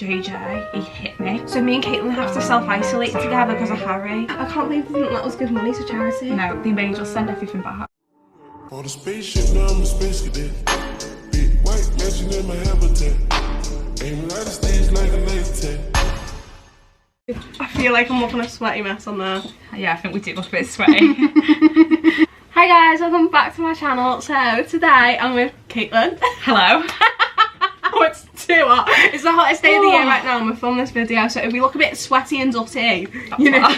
JJ, he hit me. So me and Caitlin have to self-isolate together because of Harry. I can't believe they didn't let us give money to charity. No, they made us send everything back. On the spaceship, now I'm a space cadet. Big white mansion in my habitat. Aim light the stage like a laser tag. I feel like I'm looking a sweaty mess on there. Yeah, I think we did look a bit sweaty. Hi guys, welcome back to my channel. So today I'm with Caitlin. Hello. Oh, it's too hot. It's the hottest day of the year right now and we're filming this video, so if we look a bit sweaty and dirty, you know.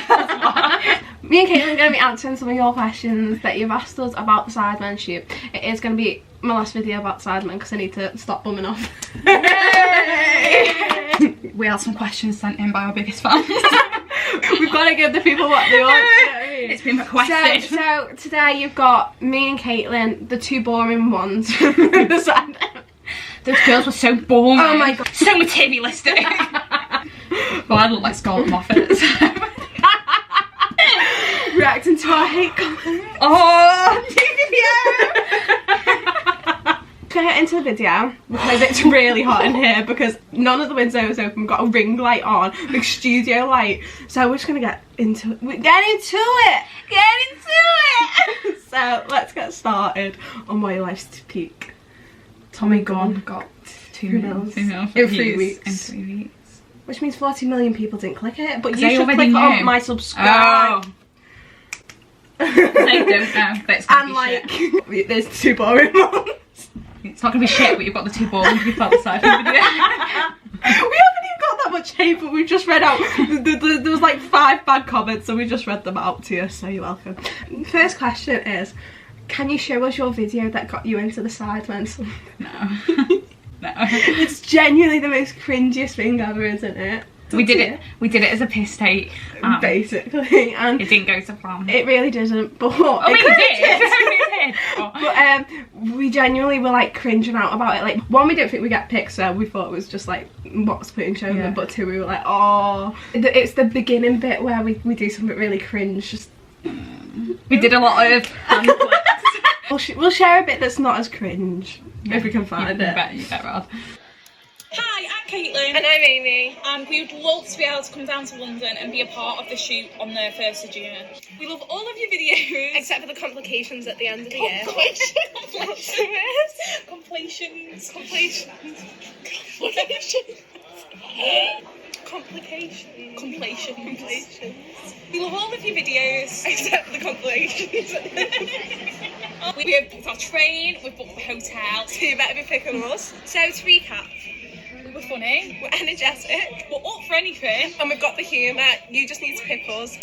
Me and Caitlin are going to be answering some of your questions that you've asked us about the Sidemen shoot. It is going to be my last video about Sidemen because I need to stop bumming off. We had some questions sent in by our biggest fans. We've got to give the people what they want. You know what I mean? It's been requested. So today you've got me and Caitlin, the two boring ones. The Sidemen. Those girls were so boring. Oh my god. So materialistic. Well, I look like Scarlett Moffat at the time. Reacting to our hate comments. Oh, Let's get into the video because it's really hot in here because none of the windows open. We've got a ring light on, big studio light. So we're just gonna get into it. So let's get started on why your life's to peak. Tommy Gunn got 2 mils in 3 weeks. In 3 weeks. Which means 40 million people didn't click it, but They you should already click on knew. my subscribe. Oh. They don't know that it's gonna And be like, shit. there's two boring ones. It's not gonna be shit, but you've got the two boring people outside of the video. We haven't even got that much hate, but we've just read out. There was like 5 bad comments, so we just read them out to you, so you're welcome. First question is, can you show us your video that got you into the Sidemen? No. No. It's genuinely the most cringiest thing ever, isn't it? We did it as a piss take. Basically, and it didn't go to plan. it really didn't, but Oh, it did. It did. Oh. But we genuinely were like cringing out about it. Like, one, we didn't think we get picked, so we thought it was just like what's putting show them. But two, we were like, oh, it's the beginning bit where we do something really cringe. Just We did a lot of hand flips. we'll share a bit that's not as cringe if we can find it. You bet, Rod. Hi, I'm Caitlin. And I'm Amy. And we would love to be able to come down to London and be a part of the shoot on the 1st of June. We love all of your videos. Except for the complications at the end of the year. Complications. We love all of your videos. Except for the compilations. We have booked our train, we've booked the hotel. So you better be picking us. So to recap, We're funny, we're energetic, we're up for anything. and we've got the humour. You just need to pick us.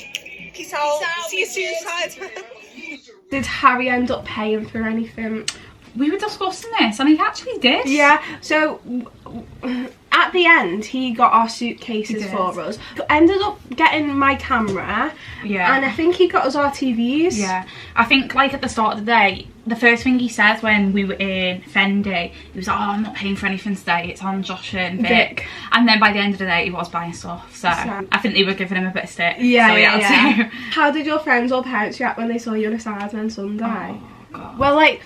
Peace out. See you soon, Sidemen. Did Harry end up paying for anything? We were discussing this, and he actually did. Yeah, so at the end he got our suitcases for us. Ended up getting my camera. Yeah. And I think he got us our TVs. Yeah. I think like at the start of the day, the first thing he says when we were in Fendi, he was like, oh, I'm not paying for anything today, it's on Josh and Vic. And then by the end of the day he was buying stuff, so I think they were giving him a bit of stick. Yeah, so he had to. How did your friends or parents react when they saw you on a Sidemen Sunday? Oh, God. Well, like,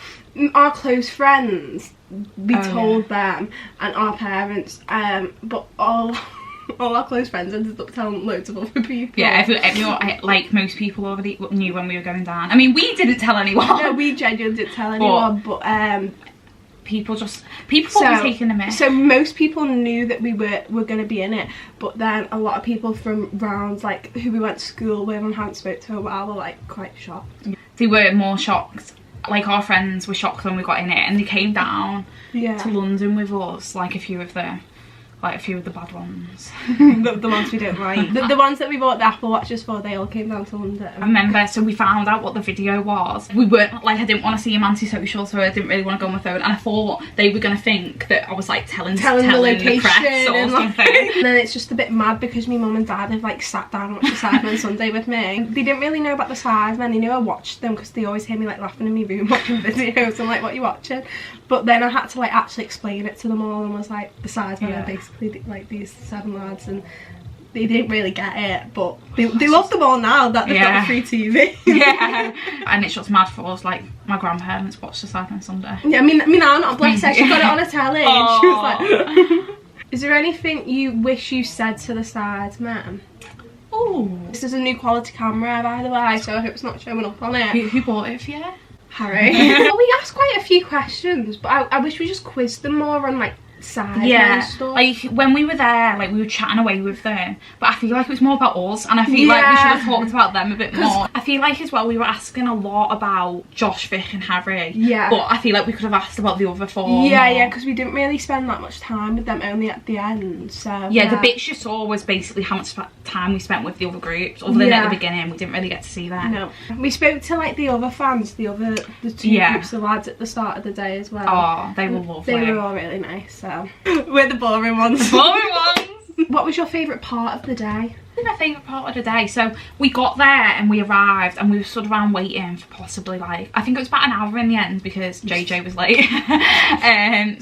our close friends, we told them, and our parents, but all our close friends ended up telling loads of other people. Yeah, everyone, like most people already knew when we were going down. I mean, we didn't tell anyone. No, we genuinely didn't tell anyone, but people thought we were taking the miss. So most people knew that we were going to be in it, but then a lot of people from rounds, like, who we went to school with and hadn't spoke to a while, were like quite shocked. They were more shocked. Like, our friends were shocked when we got in it, and they came down to London with us, like a few of the bad ones. the ones we don't like. The ones that we bought the Apple Watches for, they all came down to London. I remember, so we found out what the video was. We weren't, like, I didn't want to seem antisocial, so I didn't really want to go on my phone, and I thought they were going to think that I was, like, telling the location press or something. And then it's just a bit mad because my mum and dad have, like, sat down and watched the Sidemen Sunday with me. They didn't really know about the Sidemen. They knew I watched them because they always hear me, like, laughing in my room watching videos and, like, what you watching? But then I had to, like, actually explain it to them all and was like, the Sidemen are basically like these 7 lads, and they didn't really get it, but they love them all now that they've got the free TV. Yeah. And it's just mad for us, like, my grandparents watched the Sidemen Sunday. Yeah, I mean, Aunt, bless her, she got it on a telly and she was like... Is there anything you wish you said to the Sidemen? Oh, This is a new quality camera, by the way, so I hope it's not showing up on it. who bought it for you? Harry. Well, we asked quite a few questions, but I wish we just quizzed them more on like Sidemen stuff. Like when we were there, like we were chatting away with them, but I feel like it was more about us, and I feel like we should have talked about them a bit more. I feel like as well we were asking a lot about Josh, Vic and Harry, but I feel like we could have asked about the other four. Yeah, because we didn't really spend that much time with them, only at the end. So yeah, the bits you saw was basically how much time we spent with the other groups. Other than at the beginning, we didn't really get to see that. No, we spoke to like the other fans, the two groups of lads at the start of the day as well. Oh, they were lovely. They were all really nice. So we're the boring ones. The boring ones. What was your favourite part of the day? My favourite part of the day, so we got there and we arrived and we were stood around waiting for possibly like, I think it was about an hour in the end because JJ was late.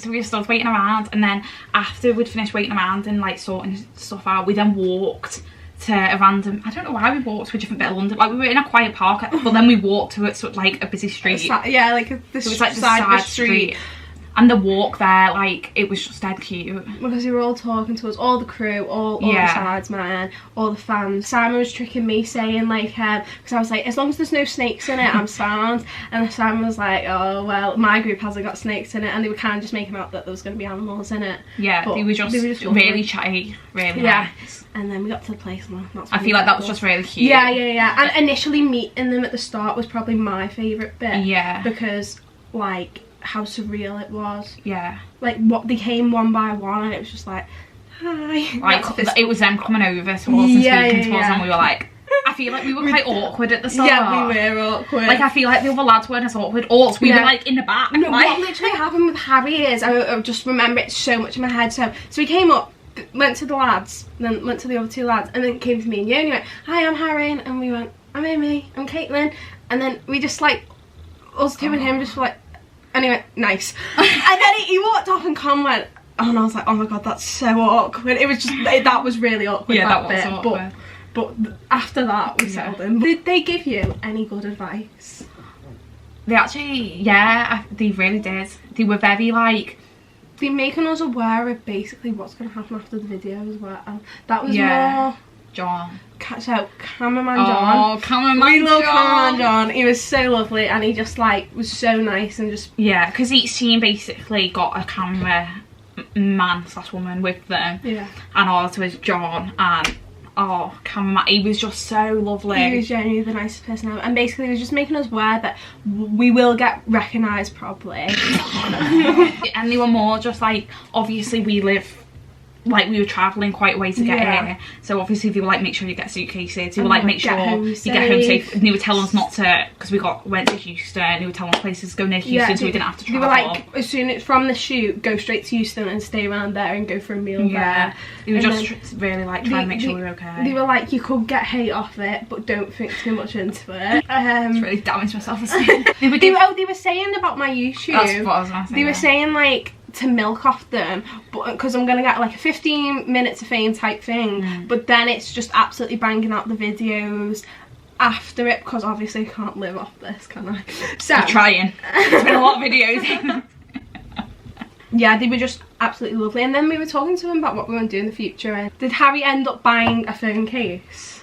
So we were stood waiting around, and then after we'd finished waiting around and like sorting stuff out, we then walked to a random, I don't know why we walked to a different bit of London, like we were in a quiet park, but then we walked to it sort of like a busy street. Yeah, like it was like the side street. And the walk there, like, it was just dead cute. Because they were all talking to us, all the crew, all the Sidemen, all the fans. Simon was tricking me saying, like, because I was like, as long as there's no snakes in it, I'm sound. And Simon was like, oh, well, my group hasn't got snakes in it. And they were kind of just making out that there was going to be animals in it. Yeah, they were just really chatty, really nice. And then we got to the place and that's I feel like that was just really cute. Yeah. And initially meeting them at the start was probably my favourite bit. Yeah. Because, like, how surreal it was. Yeah. Like, what they came one by one and it was just like, hi. Like, it was them coming over to us and speaking to us, and we were like, I feel like we were quite awkward at the start. Yeah, we were awkward. Like, I feel like the other lads weren't as awkward. We were like in the back. No, like, what literally happened with Harry is, I just remember it so much in my head. So we came up, went to the lads, then went to the other two lads, and then came to me and you, and he went, hi, I'm Harry, and we went, I'm Amy, I'm Caitlin, and then we just like, us two and him just were like, and he went, nice. And then he walked off and Con went, oh, and I was like, oh my god, that's so awkward. It was just, that was really awkward. Yeah, that was bit. awkward. But after that, we settled in. Did they give you any good advice? They actually, yeah, they really did. They were very like, they're making us aware of basically what's going to happen after the video as well. That was more John. So cameraman John. Oh, cameraman We love cameraman John. He was so lovely and he just like was so nice and just because each team basically got a camera man / woman with them. Yeah. And ours was John, and cameraman, he was just so lovely. He was genuinely the nicest person ever, and basically he was just making us aware that we will get recognised properly. And they were more just like, obviously we live, like, we were travelling quite a way to get here, so obviously they were like, make sure you get suitcases, they were like, make sure you get home safe, and they were telling us not to, because we went to Houston, they were telling us places to go near Houston, so we didn't have to travel. They were like, as soon as from the shoot, go straight to Houston and stay around there and go for a meal there. They were just really like trying to make sure we were okay. They were like, you could get hate off it, but don't think too much into it. It's really damaged my self-esteem. They were saying about my YouTube, that's what I was gonna say, they were saying like, to milk off them, but because I'm gonna get like a 15 minutes of fame type thing, but then it's just absolutely banging out the videos after it, because obviously I can't live off this, can I? So I'm trying. There's been a lot of videos. Yeah, they were just absolutely lovely, and then we were talking to them about what we want to do in the future. And did Harry end up buying a phone case?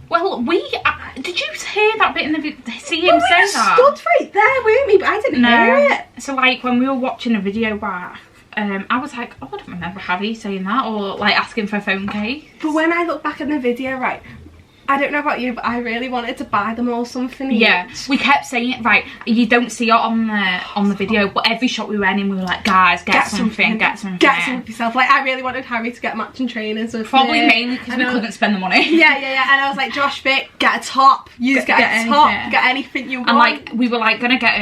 Well, did you hear that bit in the video? See him say that? Stood right there, weren't we? But I didn't hear it. So like when we were watching the video back, I was like, oh, I don't remember Harry saying that, or like asking for a phone case. But when I look back at the video, right, I don't know about you, but I really wanted to buy them all something each. We kept saying it, right, you don't see it on the video, but every shot we went in, we were like, guys, get something. Get something for yourself. Like, I really wanted Harry to get matching trainers. Probably mainly because we couldn't spend the money. Yeah. And I was like, Josh, Vic, get a top. Get a top. Get anything you want. And like, we were like gonna get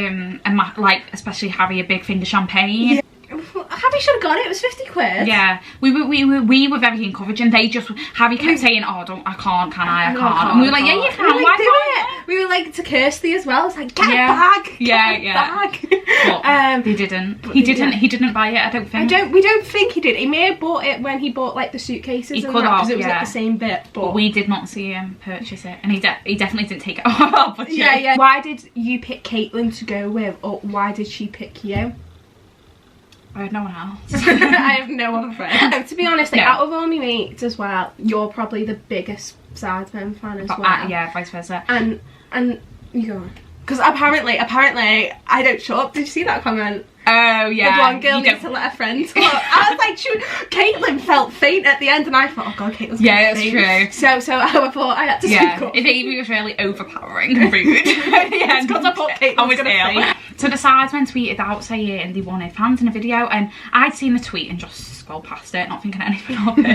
like, especially Harry, a big thing of champagne. Yeah. Harry should have got it. It was 50 quid. Yeah, we were very encouraging. Harry kept saying, "Oh, I can't, and we were like, "Yeah, you can. Why can't?" We were like to Kirsty as well. It's like, get a bag. But they didn't. He didn't buy it. I don't think. We don't think he did. He may have bought it when he bought like the suitcases. He could have, because it was like the same bit. But we did not see him purchase it, and he definitely didn't take it off. Yeah. Why did you pick Caitlin to go with, or why did she pick you? I have no one else. I have no other friends. To be honest, like, No. out of all my mates as well, you're probably the biggest Sidemen fan as well. Yeah, vice versa. And you go on. Because apparently, I don't shut up. Did you see that comment? Oh yeah. The blonde girl needs to let her friend talk. I was like, Caitlin felt faint at the end, and I thought, oh god, Caitlin's Yeah, that's faint. true. So I thought I had to speak up. If Amy was really overpowering and rude. Yeah, because I thought Caitlin I was was gonna ill. faint. So the Sidemen tweeted out saying they wanted fans in a video, and I'd seen the tweet and just scrolled past it, not thinking anything of it.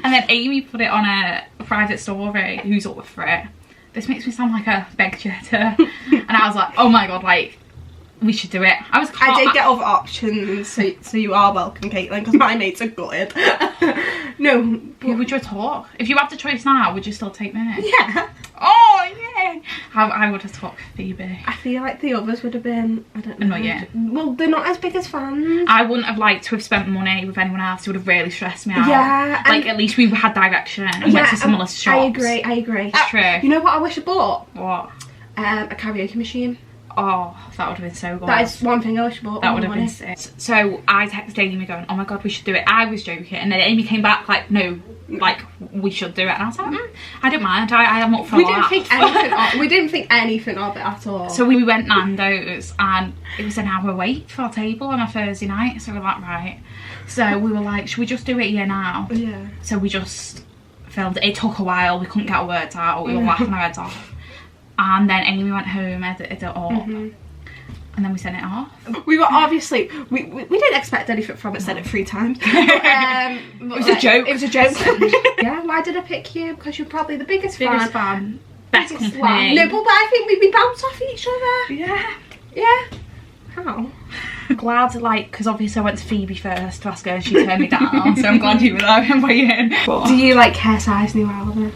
And then Amy put it on a private story, who's up for it. This makes me sound like a beg cheater. And I was like, oh my god, like, we should do it. I did get other options, so you are welcome, Caitlin, because my mates are gutted. No. Who would you talk? If you had the choice now, would you still take me? Yeah. Oh, yeah. I would have talked Phoebe. I feel like the others would have been, I don't know. Annoying. Well, they're not as big as fans. I wouldn't have liked to have spent money with anyone else. It would have really stressed me out. Yeah. Like, at least we had direction and went to similar shops. I agree. It's true. You know what I wish I bought? What? A karaoke machine. Oh, that would have been so good. That is one thing I wish I bought. That would have been sick. So I texted Amy going, oh my god, we should do it. I was joking. And then Amy came back like, no, like, we should do it. And I was like, I don't mind. I am up for We a didn't laugh. think anything of, we didn't think anything of it at all. So we went Nando's and it was an hour wait for our table on a Thursday night. So we were like, right. So we were like, should we just do it here now? Yeah. So we just filmed it. It took a while. We couldn't get our words out. We were laughing our heads off. And then Amy went home, edited it up, and then we sent it off. We were obviously, we didn't expect anything from it, said it 3 times. It was a joke. It was a joke. Yeah, why did I pick you? Because you're probably the biggest fan. Best Biggest company. fan. No, but I think we bounce off each other. Yeah. Yeah. How? I'm glad, like, because obviously I went to Phoebe first to ask her and she turned me down, so I'm glad you were there and waiting. Do you like KSI's new album?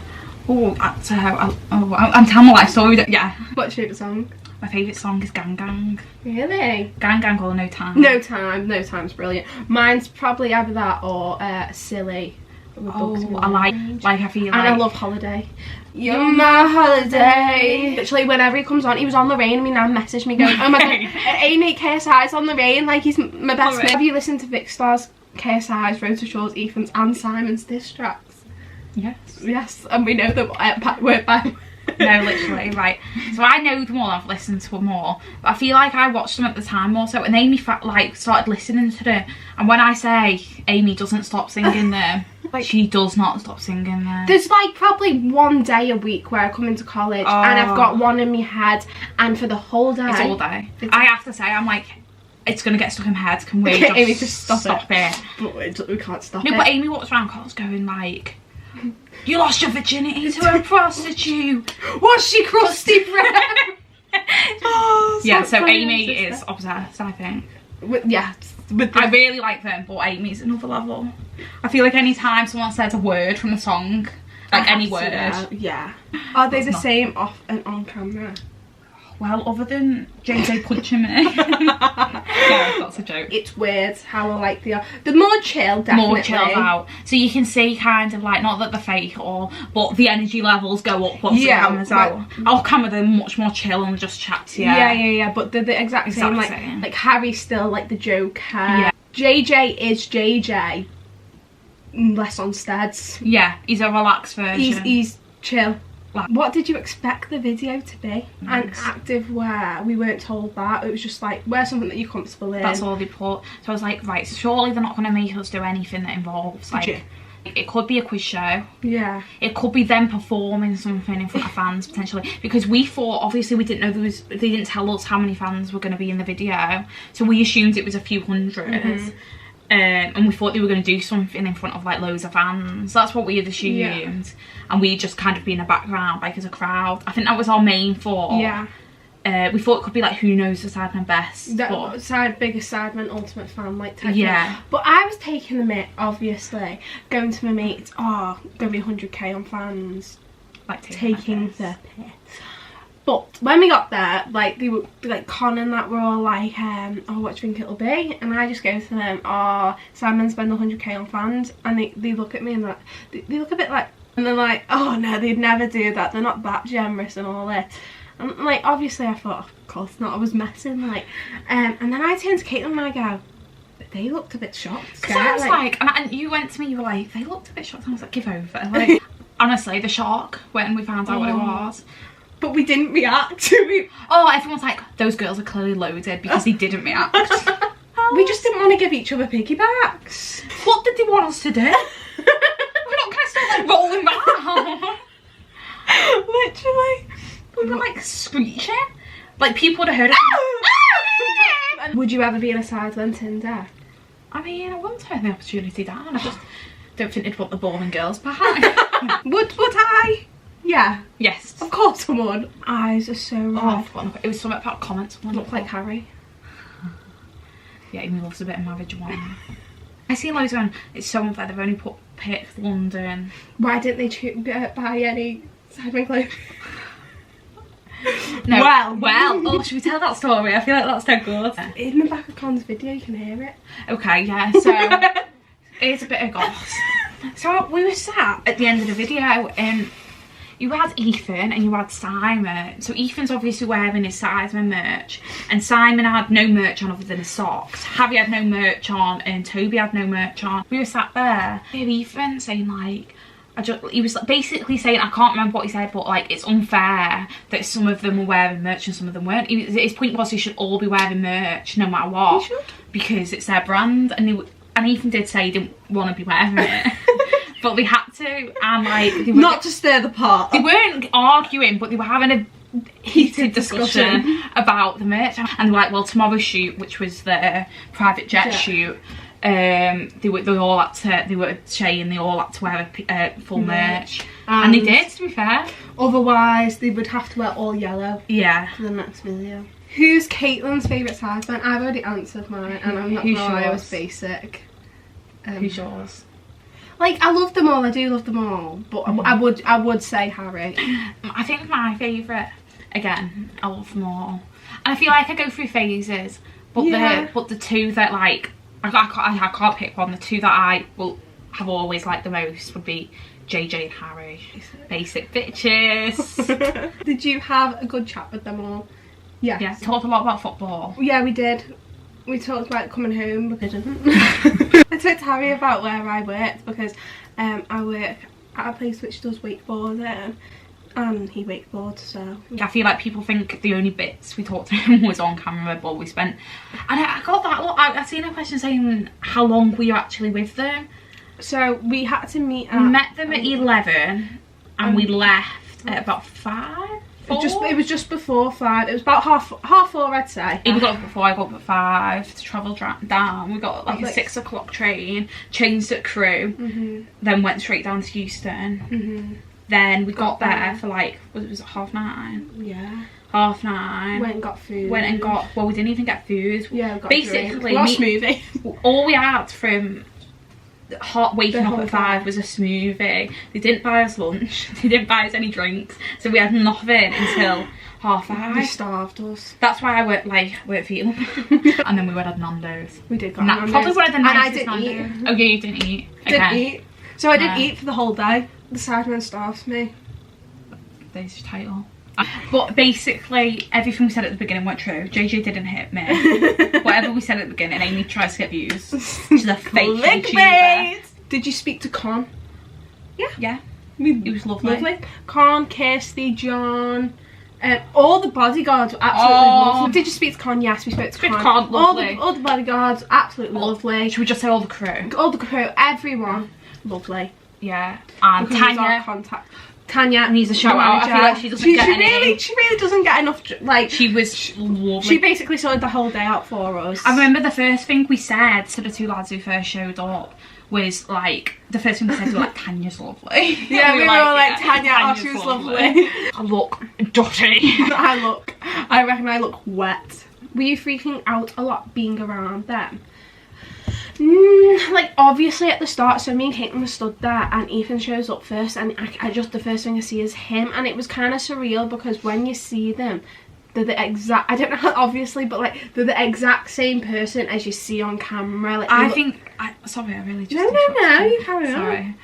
Oh, so I'm telling my life story. Yeah. What's your favourite song? My favourite song is Gang Gang. Really? Gang Gang or No Time. No Time's brilliant. Mine's probably either that or Silly. Oh, I I feel like. And I love Holiday. You're my holiday. Literally, whenever he comes on, he was on The Rain, and my nan messaged me going, oh my god, Amy KSI's on The Rain, like he's my best mate. Have you listened to Vic Star's, KSI's, Road to Shaw's, Ethan's and Simon's diss tracks? Yes. Yes, and we know them word by word. No, literally, right. So I know them all, I've listened to them all, but I feel like I watched them at the time more so, and Amy like started listening to them, and when I say Amy doesn't stop singing them, like, she does not stop singing them. There's like probably one day a week where I come into college and I've got one in my head, and for the whole day. It's all day. I have to say, I'm like, it's going to get stuck in my head, can we just, Amy, just stop it. But we can't stop it. No, but Amy walks around calls going like, you lost your virginity to a prostitute. Was she crusty bread? Yeah, so Amy is obsessed, I think. I really like them, but Amy's another level. I feel like any time someone says a word from a song, like any word. Yeah. Are they the same off and on camera? Well, other than JJ punching me. Yeah, that's a joke. It's weird how alike they are. They're more chill, definitely. More chilled out. So you can see kind of like, not that they're fake or, but the energy levels go up once the camera's out. Our camera, they're much more chill and just chat to you. Yeah. But they're the exact same. Like Harry's still like the Joker. Yeah. JJ is JJ. Less on steads. Yeah, he's a relaxed version. He's chill. What did you expect the video to be? An active wear. We weren't told that. It was just like, wear something that you're comfortable in. That's all they put. So I was like, right, so surely they're not going to make us do anything that involves like, it could be a quiz show. Yeah. It could be them performing something in front of fans potentially, because we thought, obviously we didn't know they didn't tell us how many fans were going to be in the video, so we assumed it was a few hundred. And we thought they were going to do something in front of like loads of fans. That's what we had assumed. And we just kind of be in the background like as a crowd. I think that was our main thought. Yeah. We thought it could be like who knows the Sidemen best. Biggest Sidemen ultimate fan like type. Yeah. But I was taking the mick, obviously, going to my mates, gonna be 100k on fans. Like taking the piss. But when we got there, like they were like Con and that were all like, oh, what do you think it'll be? And I just go to them, oh, Sidemen spend 100k on fans, and they look at me and like they look a bit like, and they're like, oh no, they'd never do that. They're not that generous and all this. And like obviously I thought, of course not. I was messing like, and then I turned to Caitlin and I go, they looked a bit shocked. Because I was like, and you went to me, you were like, they looked a bit shocked. And I was like, give over. Like, honestly, the shock when we found out what it was. But we didn't react to it. Oh, everyone's like, those girls are clearly loaded because they didn't react. We just didn't want to give each other piggybacks. What did they want us to do? We're not going to start like rolling around. Literally. We were like screeching. Like people would have heard it. Would you ever be in a Sidemen Tinder? I mean, I wouldn't turn the opportunity down. I just don't think they'd want the boring girls back. Would I? Yeah. Yes. Of course I would. Eyes are so red. Oh, it was something about comments. Look like Harry. Yeah, he loves a bit of marijuana. I see loads when it's so unfair. They've only put Perth, London. Why didn't they buy any Sidemen clothes? No. Well. Oh, should we tell that story? I feel like that's so good. In the back of Con's video, you can hear it. Okay, yeah. So it's a bit of goss. So we were sat at the end of the video, and you had Ethan and you had Simon. So Ethan's obviously wearing his Sidemen merch, and Simon had no merch on other than his socks. Harry had no merch on, and Toby had no merch on. We were sat there. Ethan saying like, he was basically saying, I can't remember what he said, but like it's unfair that some of them were wearing merch and some of them weren't. His point was they should all be wearing merch no matter what, because it's their brand. And Ethan did say he didn't want to be wearing it. But they had to, and like they were, not to stir the pot. They weren't arguing, but they were having a heated discussion about the merch. And they were like, well, tomorrow's shoot, which was the private jet shoot, they all had to. They were saying they all had to wear a full merch, and they did. To be fair, otherwise they would have to wear all yellow. Yeah. For the next video. Who's Caitlin's favourite Sidemen? I've already answered mine, and I'm not gonna lie, I was basic. Who's yours? Like, I love them all, I do love them all, but I would say Harry. I think my favourite, again, I love them all. And I feel like I go through phases, but the two that like, I can't pick one. The two that I will have always liked the most would be JJ and Harry. Basic bitches. Did you have a good chat with them all? Yes. Yeah, talked a lot about football. Yeah, we did. We talked about coming home, but I didn't. I talked to Harry about where I worked, because I work at a place which does wakeboarding, and he wakeboards, so... I feel like people think the only bits we talked to him was on camera, but we spent... And I got that, look, I seen a question saying how long were you actually with them? So we had to meet at... We met them at 11, and we left at about 5? It was just before 5. It was about half 4, I'd say. He got up before, I got up at 5 to travel down. We got like a 6 o'clock train, changed at Crewe, then went straight down to Euston. Then we got there for like, was it 9:30? Yeah. 9:30. Went and got food. Well, we didn't even get food. Yeah, we got basically a smoothie. All we had from waking up at 5 was a smoothie. They didn't buy us lunch, they didn't buy us any drinks, so we had nothing until 5:30. They starved us. That's why I weren't feeling. And then we went at Nando's. We did go Nando's. Probably one of the nicest and I didn't Nando's. Oh yeah, you didn't eat. Didn't eat. So I didn't eat for the whole day. The Sidemen starved me. There's your title. But basically, everything we said at the beginning went true. JJ didn't hit me. Whatever we said at the beginning, Amy tries to get views. She's a fake YouTuber. Did you speak to Con? Yeah. Yeah. He was lovely. Con, Kirsty, John, all the bodyguards were absolutely lovely. Did you speak to Con? Yes, we spoke to Con. Lovely. All the bodyguards, absolutely lovely. Should we just say all the crew? All the crew, everyone, lovely. Yeah. And Tanya. Contact. Tanya needs a shout out. I feel like she really doesn't get enough. Like, she was lovely. She basically sorted the whole day out for us. I remember the first thing we said to the two lads who first showed up was like, the first thing we said, we were like, Tanya's lovely. Yeah, we were like, Tanya, she was lovely. I look dirty. I reckon I look wet. Were you freaking out a lot being around them? Like, obviously at the start, so me and Caitlin stood there and Ethan shows up first, and I just, the first thing I see is him, and it was kind of surreal because when you see them, they're the exact, I don't know how obviously, but like they're the exact same person as you see on camera. Like, sorry, I really just... No, you carry on. Sorry.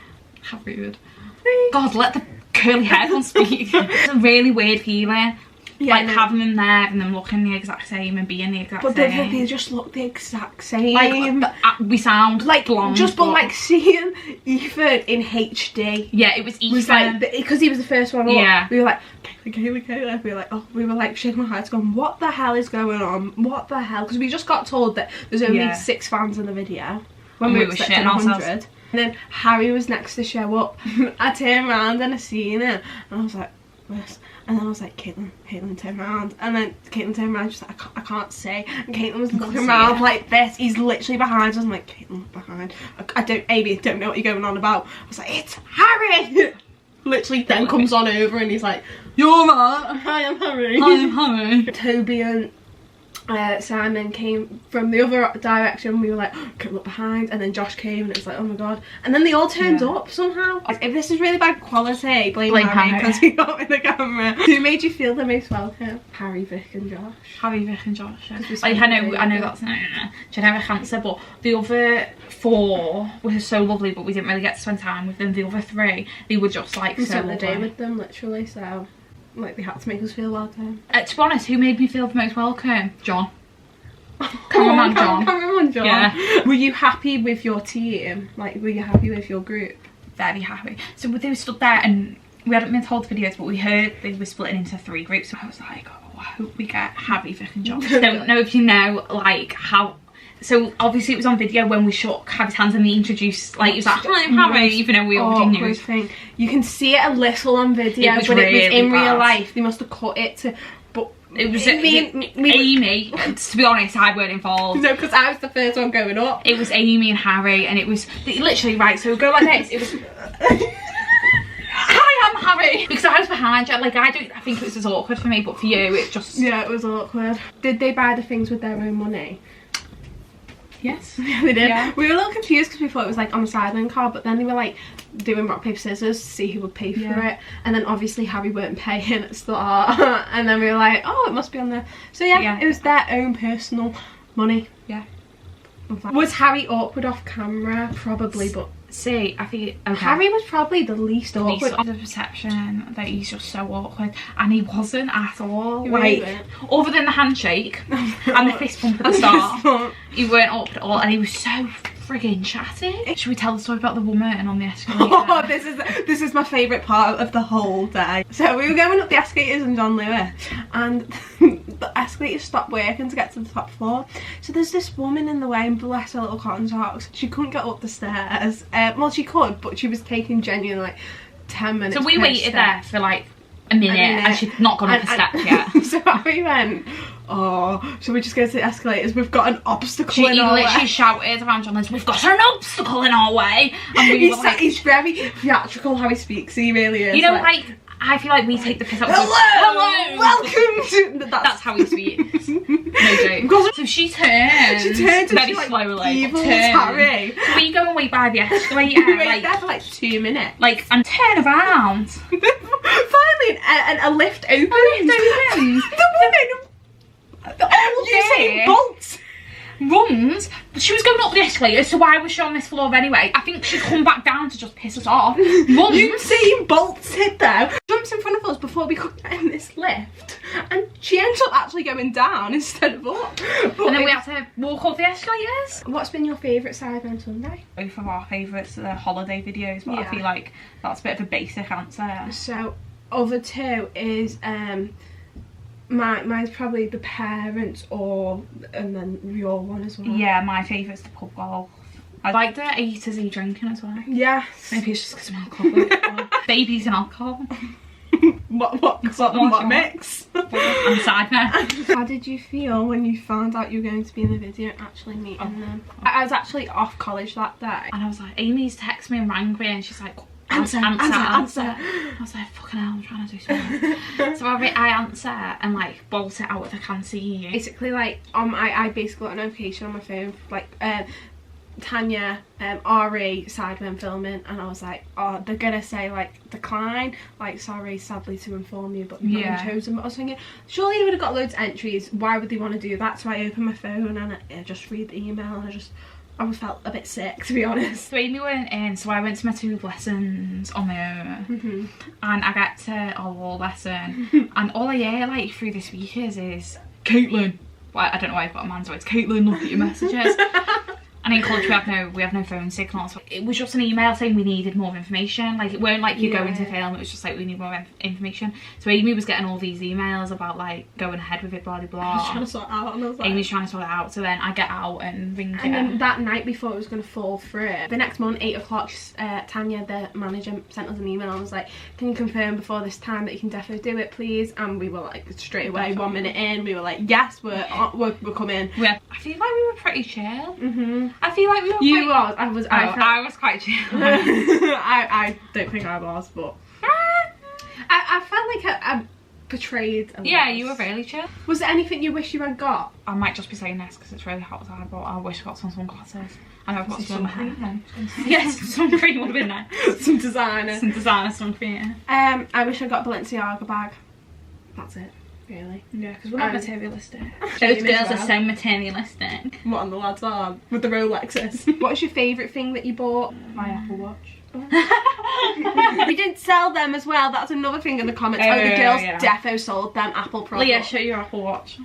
How rude. God, let the curly hair one speak. It's a really weird feeling. Yeah, like having them there and them looking the exact same and being the exact same. But they just look the exact same. Like, we sound like blonde. But like seeing Ethan in HD. Yeah, it was Ethan. Was like, because he was the first one up. Yeah. We were like, Kayla. We were like, oh, we were like shaking our heads going, what the hell is going on? What the hell? Because we just got told that there's only 6 fans in the video. When we were expecting 100. And then Harry was next to show up. I turned around and I seen him. And I was like, this. And then I was like, Caitlin, turn around. And then Caitlin turned around, she's like, I can't see. And Caitlin was looking around like this. He's literally behind us. I'm like, Caitlin, behind. Amy, don't know what you're going on about. I was like, it's Harry! Literally then comes on over and he's like, you're right. I am Harry. I am Harry. Toby and Simon came from the other direction. We were like, oh, look behind, and then Josh came and it was like, oh my god, and then they all turned up somehow. If this is really bad quality, blame Harry because he got in the camera. Who made you feel the most welcome? Harry, Vic and Josh. Harry, Vic and Josh, yeah. Like, I know that's not generic answer, but the other 4 were so lovely, but we didn't really get to spend time with them. The other 3, they were just like we so spent lovely. the day with them literally, so like they had to make us feel welcome. To be honest, who made me feel the most welcome? John. Cameraman John. Cameraman John. Yeah. Were you happy with your team? Like, were you happy with your group? Very happy. So they were stood there and we hadn't been told the videos, but we heard they were splitting into 3 groups. So I was like, oh, I hope we get Harry, Vic and John. Don't know if you know, like, how... So obviously it was on video when we shook Harry's hands and they introduced, like, it was like, I'm Harry, even though we already knew. Thing. You can see it a little on video, but really it was in bad. real life. They must have cut it to... But it was Amy. To be honest, I weren't involved. No, because I was the first one going up. It was Amy and Harry, and it was literally, right, so go like this. It was... Hi, I'm Harry. Because I was behind you. Like, I think it was as awkward for me, but for you, it just... Yeah, it was awkward. Did they buy the things with their own money? Yes. Yeah, they did. Yeah. We were a little confused because we thought it was like on a Sidemen card, but then they were like doing rock, paper, scissors to see who would pay for it. And then obviously Harry weren't paying at the start. And then we were like, oh, it must be on there. So yeah, it was their own personal money. Yeah. Was Harry awkward off camera? Probably, but... See, I think Harry was probably the least awkward. The perception that he's just so awkward, and he wasn't at all. Really? Like, other than the handshake and the fist bump at the start, he weren't awkward at all, and he was so friggin' chatty. Should we tell the story about the woman on the escalator? Oh, this is my favourite part of the whole day. So we were going up the escalators in John Lewis, and the escalators stopped working to get to the top floor. So there's this woman in the way, and bless her little cotton socks. She couldn't get up the stairs. Well, she could, but she was taking genuine like 10 minutes. So we waited there for like a minute and she'd not gone up a step yet. So Harry went, oh, should we just go to the escalators? We've got an obstacle in our way. He literally shouted around John, we've got an obstacle in our way. And we were like, he's very theatrical how he speaks, he really is. You know, like I feel like we take the piss out of hello, welcome to... That's how he speaks. No joke. So she turned very like, slowly. Evil Harry. So we go and wait by the escalator. We wait there for like 2 minutes. Like, and turn around. Finally, a lift opens. The woman. Using bolts. Runs, but she was going up the escalator, so why was she on this floor anyway? I think she'd come back down to just piss us off. Runs. You've seen bolts hit there. Jumps in front of us before we could get in this lift, and she ends up actually going down instead of up. But and then we had to walk up the escalators. What's been your favourite Sidemen Sunday? Both of our favourites are the holiday videos, but I feel like that's a bit of a basic answer. So, other 2 is mine's probably the parents, and then your one as well. Yeah, my favourite's the pub golf. I like the A to Z drinking as well. Yes. Maybe it's just because I'm alcoholic. Babies and alcohol. What mix? And Sidemen. How did you feel when you found out you were going to be in the video and actually meeting them? I was actually off college that day. And I was like, Amy's texted me and rang me and she's like, answer. I was like, fucking hell, I'm trying to do something. So I answer and like bolt it out if I can see you. Basically, like I basically got a notification on my phone, like Tanya, RE, Sidemen filming, and I was like, oh, they're gonna say like decline, like sorry, sadly to inform you, but you've not been chosen. But I was thinking, surely they would have got loads of entries. Why would they want to do that? So I opened my phone and I just read the email and I just I felt a bit sick, to be honest. So Amy went in, so I went to my 2 lessons on my own, and I got to a law lesson, and all I hear like through the speakers is Caitlin. Well, I don't know why I've got a man's voice. Caitlin, look at your messages. And in college we have no phone signal, so it was just an email saying we needed more information. Like, it weren't like you're going to film, it was just like we need more information. So Amy was getting all these emails about like going ahead with it, blah blah blah. I was trying to sort it out, and I was like, Amy's trying to sort it out, so then I get out and ring her. And then that night before it was going to fall through, the next morning, 8 o'clock, Tanya, the manager, sent us an email and was like, can you confirm before this time that you can definitely do it, please? And we were like, straight away, 1 minute in, we were like, yes, we're coming. I feel like we were pretty chill. I feel like we were You was. I was. I was quite chill. I don't think I was, but I felt like I betrayed a lot. Yeah, you were really chill. Was there anything you wish you had got? I might just be saying this because it's really hot outside, but I wish I got some sunglasses. I know I've got some on my hair. Yes, sun cream would have been nice. Some designer. Some designer sun cream. I wish I got a Balenciaga bag. That's it. Really? Yeah, because we're not materialistic. Those Those girls are so materialistic. What, and the lads are with the Rolexes. What's your favourite thing that you bought? My Apple Watch. We didn't sell them as well. That's another thing in the comments. Oh, the girls defo sold them Apple products. Leah, show your Apple Watch.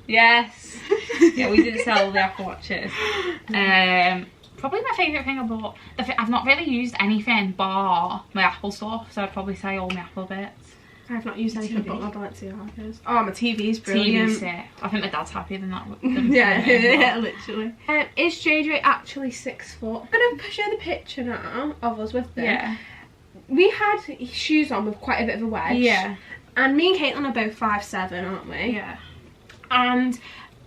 Yes. Yeah, we didn't sell the Apple Watches. Probably my favourite thing I bought. I've not really used anything bar my Apple stuff, so I'd probably say all my Apple bits. I've not used anything but my Balenciagas. Oh, my TV's brilliant. TV's sick. I think my dad's happier than that. Yeah, literally. Is JJ actually 6 foot? I'm gonna show the picture now of us with them. Yeah. We had shoes on with quite a bit of a wedge. Yeah. And me and Caitlin are both 5'7", aren't we? Yeah. And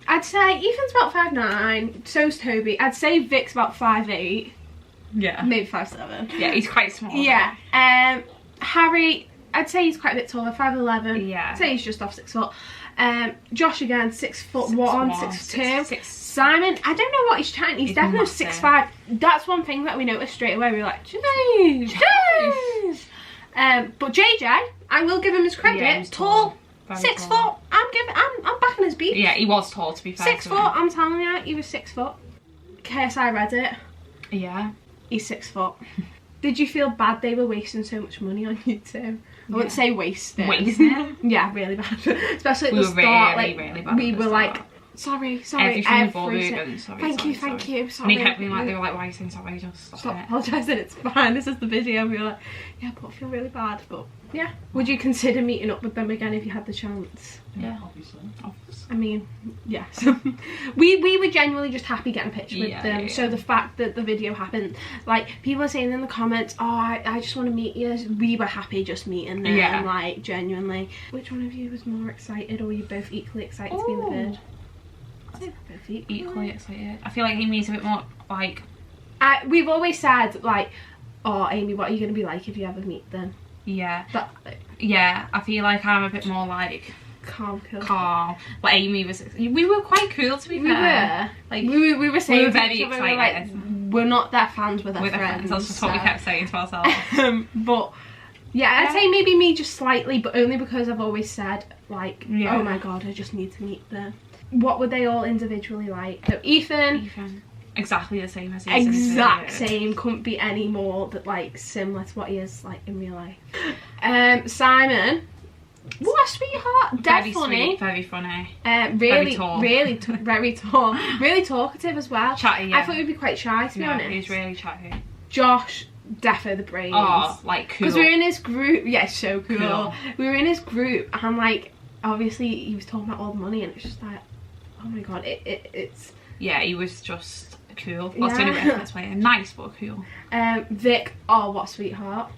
I'd say Ethan's about 5'9", so's Toby. I'd say Vic's about 5'8". Yeah. Maybe 5'7". Yeah, he's quite small. Yeah. Harry, I'd say he's quite a bit taller, 5'11". Yeah. I'd say he's just off 6 foot. Josh again, 6'1", 6'2". Simon, I don't know what he's trying. He's definitely 6'5". That's one thing that we noticed straight away. We were like, jeez. But JJ, I will give him his credit. Yeah, tall, 6 foot. I'm backing his beat. Yeah, he was tall, to be fair. 6 foot. I'm telling you, he was 6 foot. KSI read it. Yeah. He's 6 foot. Did you feel bad they were wasting so much money on you too? I wouldn't say wasting. Wasting? Yeah, really bad. Especially at we the start. Really bad. We were like, sorry. Everything. Thank you. Sorry. And he kept being like, they were like, why are you saying sorry? Just stop it. Apologising, it's fine. This is the video. We were like, yeah, but I feel really bad. But yeah. Would you consider meeting up with them again if you had the chance? Yeah, obviously. I mean, yes. we were genuinely just happy getting a picture with them. Yeah. So the fact that the video happened, like people are saying in the comments, oh, I just want to meet you. We were happy just meeting them. Yeah. Like genuinely. Which one of you was more excited, or were you both equally excited to be in the vid? I think both equally excited. I feel like Amy's a bit more like. We've always said like, oh Amy, what are you going to be like if you ever meet them? Yeah. Yeah, I feel like I'm a bit more like calm. But Amy was. We were quite cool, to be fair. Like we were saying. We were very excited. We're not that fans with our friends. That's just what we kept saying to ourselves. But yeah, I'd say maybe me just slightly, but only because I've always said like, oh my god, I just need to meet them. What were they all individually like? So Ethan. Exactly the same as he is. Exact same. Couldn't be any more like similar to what he is like in real life. Simon. What a sweetheart. Dead funny. Sweet, very funny. Very tall. Very tall. Really talkative as well. Chatty, yeah. I thought he'd be quite shy, to be honest. He's really chatty. Josh, defo the brains. Oh, like cool. Because we were in his group. Yeah, so cool. We were in his group and like, obviously he was talking about all the money and it's just like, oh my god, it's... Yeah, he was just cool. That's the only way I can nice but cool. Vic, oh what a sweetheart.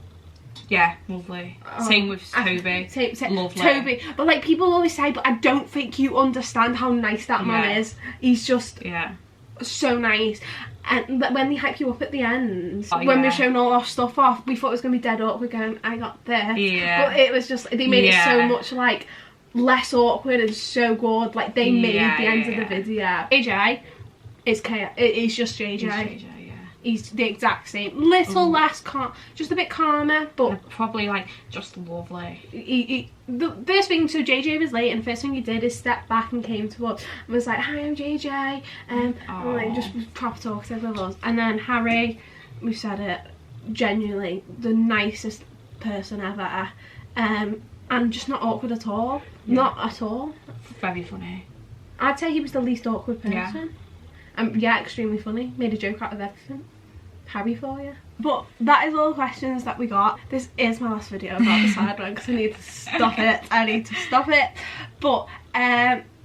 Yeah, lovely. Same with Toby. Lovely. Toby. But like people always say, but I don't think you understand how nice that man is. He's just so nice. And when they hype you up at the end, when we're showing all our stuff off, we thought it was going to be dead awkward going, I got this. Yeah. But it was just, they made it so much like less awkward and so good. Like they made the end of the video. JJ is K. It's just JJ. he's the exact same. Little less calm, just a bit calmer, but probably like just lovely. The first thing, so JJ was late, and the first thing he did is step back and came to us and was like, "Hi, I'm JJ," and like just proper talkative with us. And then Harry, we've said it, genuinely the nicest person ever, and just not awkward at all. Not at all. Very funny. I'd say he was the least awkward person. Yeah, extremely funny. Made a joke out of everything. Harry for you. But that is all the questions that we got. This is my last video about the Sidemen because I need to stop it. I need to stop it. But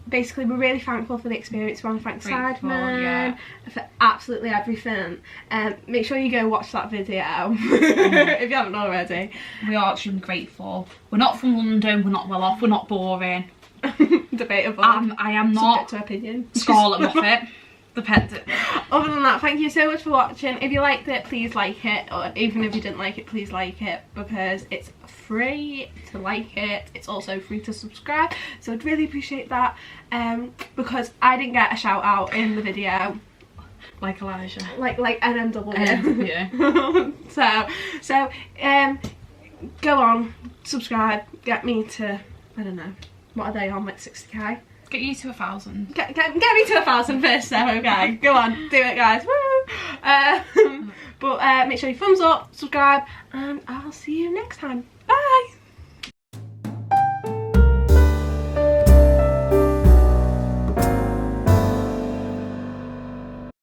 basically, we're really thankful for the experience. We want to thank Sidemen for absolutely everything. Make sure you go watch that video if you haven't already. We are extremely grateful. We're not from London. We're not well off. We're not boring. Debatable. I am not subject to opinion. Scarlet Muppet. Other than that, thank you so much for watching. If you liked it, please like it, or even if you didn't like it, please like it, because it's free to like it. It's also free to subscribe, so I'd really appreciate that, because I didn't get a shout out in the video like Elijah, like NMW. so go on, subscribe, get me to, I don't know, what are they on, like 60k? Get you to 1,000. Get me to 1,000 first, so okay. Go on, do it, guys. Woo! But make sure you thumbs up, subscribe, and I'll see you next time.